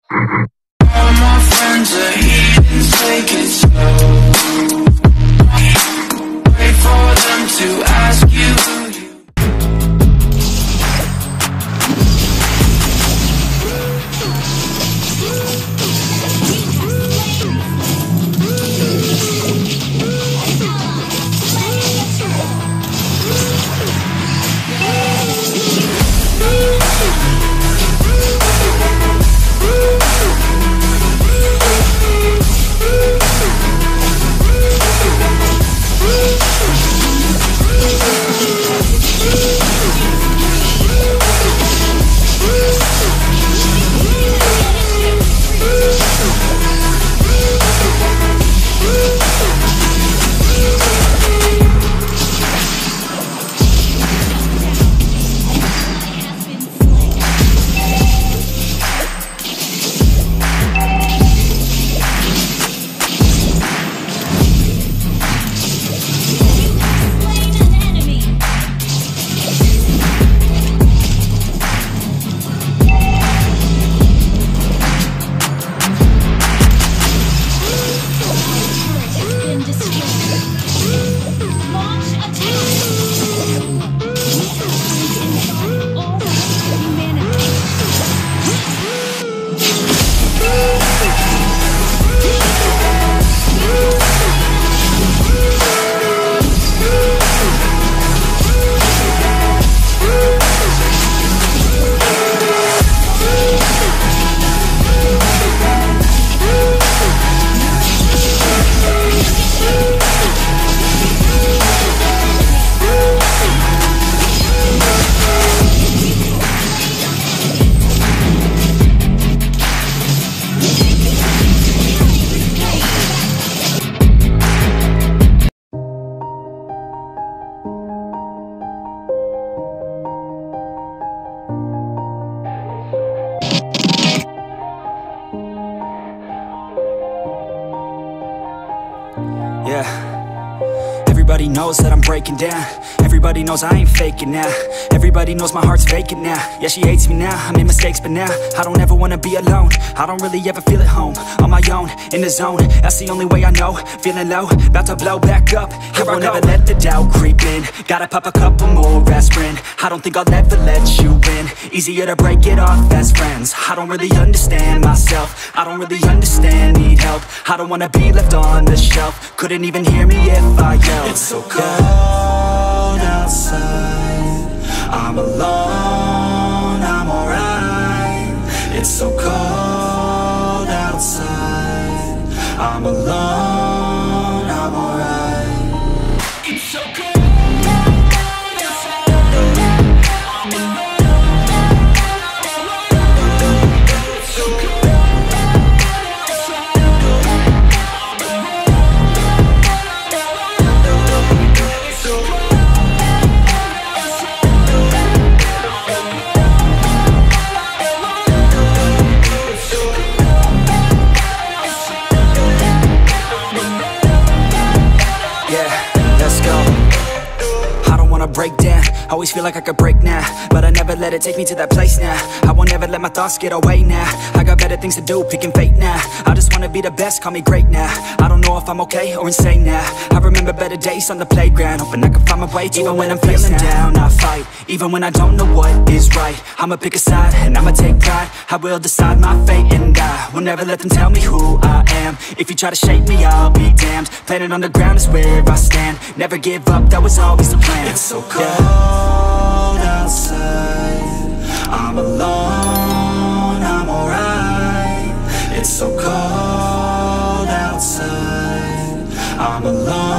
All my friends are heathens, take it slow. Wait for them to ask you. Everybody knows that I'm breaking down. Everybody knows I ain't faking now. Everybody knows my heart's vacant now. Yeah, she hates me now, I made mistakes but now I don't ever wanna be alone. I don't really ever feel at home. On my own, in the zone, that's the only way I know. Feeling low, about to blow back up. Here I won't ever let the doubt creep in. Gotta pop a couple more aspirin. I don't think I'll ever let you in. Easier to break it off as friends. I don't really understand myself. I don't really understand, need help. I don't wanna be left on the shelf. Couldn't even hear me if I yelled. It's so cold outside, I'm alone, I'm alright. It's so cold outside, I'm alone, I'm alright. It's so cold outside, I'm alone, it's so cold outside, I'm alone. Break down, always feel like I could break now, but I never let it take me to that place now. I won't ever let my thoughts get away now. I got better things to do, picking fate now. I just wanna be the best, call me great now. I don't know if I'm okay or insane now. I remember better days on the playground, hoping I can find my way to even when I'm feeling down, I fight. Even when I don't know what is right, I'ma pick a side and I'ma take pride. I will decide my fate and I will never let them tell me who I am. If you try to shake me, I'll be damned. Planet on the ground is where I stand. Never give up, that was always the plan. It's so cold outside, I'm alone, I'm alright. It's so cold outside, I'm alone.